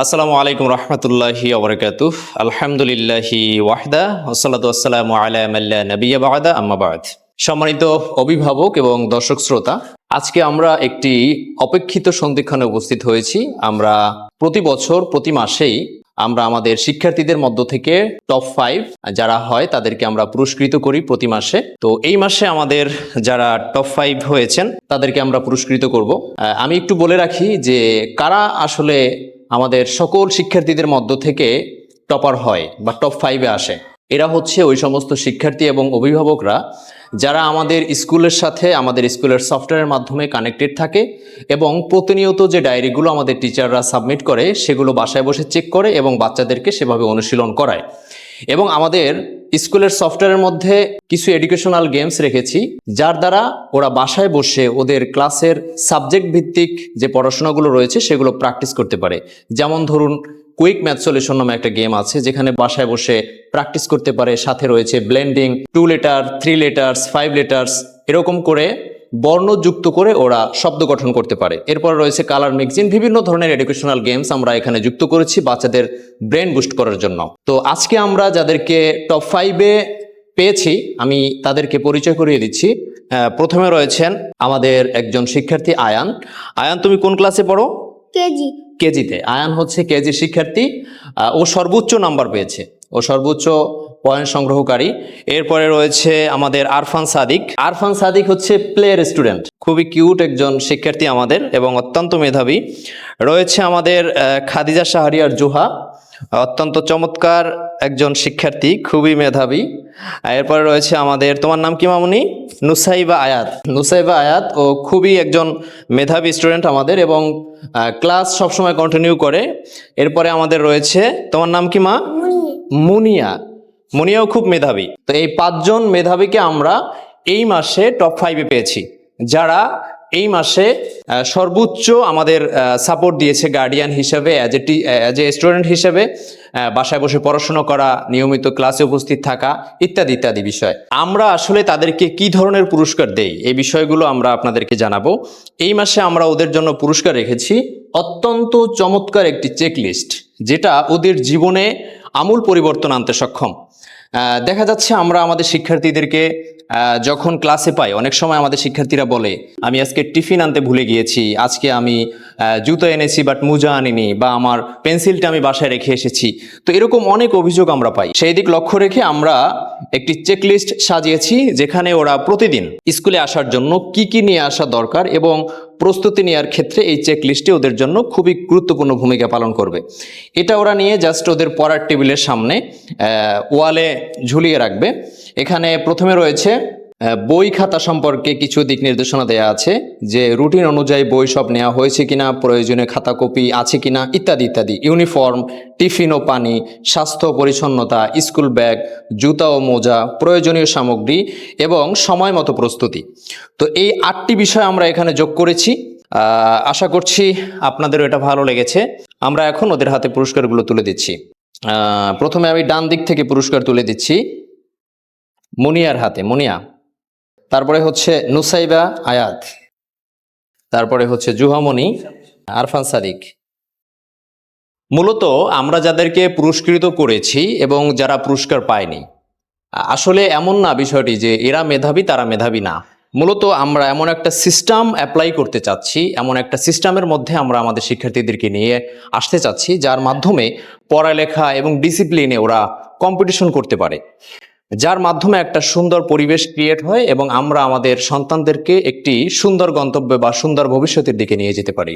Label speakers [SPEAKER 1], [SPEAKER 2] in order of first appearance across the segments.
[SPEAKER 1] আসসালামু আলাইকুম রহমতুল্লাহি ওবরাকাতুহ। আলহামদুলিল্লাহি ওয়াহদা ওয়াসসালাতু ওয়াসসালামু আলা মান লা নাবিয়্যা বা'দা আম্মা বা'দ। সম্মানিত অভিভাবক এবং দর্শক শ্রোতা, আজকে আমরা একটি অপেক্ষিত সন্ধিক্ষণে উপস্থিত হয়েছি। আমরা প্রতি বছর প্রতি মাসেই আমরা আমাদের শিক্ষার্থীদের মধ্য থেকে টপ 5 যারা হয় তাদেরকে আমরা পুরস্কৃত করি প্রতি মাসে। তো এই মাসে আমাদের যারা টপ 5 হয়েছেন তাদেরকে আমরা পুরস্কৃত করব। আমি একটু বলে রাখি যে কারা আসলে আমাদের সকল শিক্ষার্থীদের মধ্য থেকে টপার হয় বা টপ 5-এ আসে। এরা হচ্ছে ওই সমস্ত শিক্ষার্থী এবং অভিভাবকরা যারা আমাদের স্কুলের সাথে আমাদের স্কুলের সফটওয়্যারের মাধ্যমে কানেক্টেড থাকে এবং প্রতিনিয়ত যে ডায়েরিগুলো আমাদের টিচাররা সাবমিট করে সেগুলো বাসায় বসে চেক করে এবং বাচ্চাদেরকে সেভাবে অনুশীলন করায়। এবং আমাদের স্কুলের সফটওয়্যারের মধ্যে কিছু এডুকেশনাল গেমস রেখেছি যার দ্বারা ওরা বাসায় বসে ওদের ক্লাসের সাবজেক্ট ভিত্তিক যে পড়াশোনাগুলো রয়েছে সেগুলো প্র্যাকটিস করতে পারে। যেমন ধরুন কুইক ম্যাথ সলিউশন নামে একটা গেম আছে যেখানে বাসায় বসে প্র্যাকটিস করতে পারে। সাথে রয়েছে ব্লেন্ডিং, 2 লেটার, 3 লেটার্স, 5 লেটার্স, এরকম করে বর্ণ যুক্ত করে ওরা শব্দ গঠন করতে পারে। এরপর রয়েছে কালার মিক্সিং, বিভিন্ন ধরনের এডুকেশনাল গেমস আমরা এখানে যুক্ত করেছি বাচ্চাদের ব্রেন বুস্ট করার জন্য। তো আজকে আমরা যাদেরকে টপ 5-এ পেয়েছি আমি তাদেরকে পরিচয় করিয়ে দিচ্ছি। প্রথমে রয়েছেন আমাদের একজন শিক্ষার্থী আয়ান। আয়ান, তুমি কোন ক্লাসে পড়ো? কেজিতে। আয়ান হচ্ছে কেজি শিক্ষার্থী। ও সর্বোচ্চ নাম্বার পেয়েছে, ও সর্বোচ্চ পয়েন্ট সংগ্রহকারী। এরপরে রয়েছে আমাদের আরফান সাদিক। আরফান সাদিক হচ্ছে প্লেয়ার স্টুডেন্ট, খুবই কিউট একজন শিক্ষার্থী আমাদের এবং অত্যন্ত মেধাবী। রয়েছে আমাদের খাদিজা শাহরিয়ার জোহা, অত্যন্ত চমৎকার একজন শিক্ষার্থী, খুবই মেধাবী। এরপরে রয়েছে আমাদের, তোমার নাম কি মামুনি? নুসাইবা আয়াত। নুসাইবা আয়াত ও খুবই একজন মেধাবী স্টুডেন্ট আমাদের এবং ক্লাস সবসময় কন্টিনিউ করে। এরপরে আমাদের রয়েছে, তোমার নাম কি মা? মুনিয়া। মুনিয়াও খুব মেধাবী। তো এই 5 জন মেধাবীকে আমরা এই মাসে টপ 5-এ পেয়েছি, যারা এই মাসে সর্বোচ্চ আমাদের সাপোর্ট দিয়েছে গার্ডিয়ান হিসেবে, অ্যাজ এ স্টুডেন্ট হিসেবে, বাসায় বসে পড়াশোনা করা, নিয়মিত ক্লাসে উপস্থিত থাকা, ইত্যাদি ইত্যাদি বিষয়। আমরা আসলে তাদেরকে কি ধরনের পুরস্কার দেই এই বিষয়গুলো আমরা আপনাদেরকে জানাবো। এই মাসে আমরা ওদের জন্য পুরস্কার রেখেছি অত্যন্ত চমৎকার একটি চেকলিস্ট, যেটা ওদের জীবনে আমূল পরিবর্তন আনতে সক্ষম। দেখা যাচ্ছে আমরা আমাদের শিক্ষার্থীদেরকে যখন ক্লাসে পাই, অনেক সময় আমাদের শিক্ষার্থীরা বলে আমি আজকে টিফিন আনতে ভুলে গিয়েছি, আজকে আমি জুতো এনেছি বাট মোজা আনিনি, বা আমার পেন্সিলটা আমি বাসায় রেখে এসেছি। তো এরকম অনেক অভিযোগ আমরা পাই। সেই দিক লক্ষ্য রেখে আমরা একটি চেকলিস্ট সাজিয়েছি যেখানে ওরা প্রতিদিন স্কুলে আসার জন্য কি কি নিয়ে আসা দরকার এবং প্রস্তুতি নেওয়ার ক্ষেত্রে এই চেকলিস্টে ওদের জন্য খুবই গুরুত্বপূর্ণ ভূমিকা পালন করবে। এটা ওরা নিয়ে জাস্ট ওদের পড়ার টেবিলের সামনে ওয়ালে ঝুলিয়ে রাখবে। এখানে প্রথমে রয়েছে বই খাতা সম্পর্কে কিছু দিক নির্দেশনা দেয়া আছে, যে রুটিন অনুযায়ী বই সব নেওয়া হয়েছে কিনা, প্রয়োজনীয় খাতা কপি আছে কিনা, ইত্যাদি ইত্যাদি। ইউনিফর্ম, টিফিন ও পানি, স্বাস্থ্য পরিচ্ছন্নতা, স্কুল ব্যাগ, জুতা ও মোজা, প্রয়োজনীয় সামগ্রী এবং সময় মতো প্রস্তুতি। তো এই 8টি বিষয় আমরা এখানে যোগ করেছি। আশা করছি আপনাদেরও এটা ভালো লেগেছে। আমরা এখন ওদের হাতে পুরস্কারগুলো তুলে দিচ্ছি। প্রথমে আমি ডান দিক থেকে পুরস্কার তুলে দিচ্ছি মুনিয়ার হাতে। মুনিয়া, তারপরে হচ্ছে নুসাইবা আয়াত, তারপরে হচ্ছে জুহামনি, আরফান সাদিক। মূলত আমরা যাদেরকে পুরস্কৃত করেছি এবং যারা পুরস্কার পায়নি, আসলে এমন না বিষয়টি যে এরা মেধাবী তারা মেধাবী না। মূলত আমরা এমন একটা সিস্টেম অ্যাপ্লাই করতে চাচ্ছি, এমন একটা সিস্টেমের মধ্যে আমরা আমাদের শিক্ষার্থীদেরকে নিয়ে আসতে চাচ্ছি যার মাধ্যমে পড়ালেখা এবং ডিসিপ্লিনে ওরা কম্পিটিশন করতে পারে, যার মাধ্যমে একটা সুন্দর পরিবেশ ক্রিয়েট হয় এবং আমরা আমাদের সন্তানদেরকে একটি সুন্দর গন্তব্য বা সুন্দর ভবিষ্যতের দিকে নিয়ে যেতে পারি।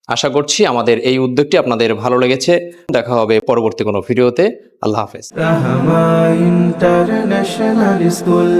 [SPEAKER 1] আশা করছি আমাদের এই উদ্যোগটি আপনাদের ভালো লেগেছে। দেখা হবে পরবর্তী কোনো ভিডিওতে। আল্লাহ হাফেজ।
[SPEAKER 2] রাহমা ইন্টারন্যাশনাল স্কুল।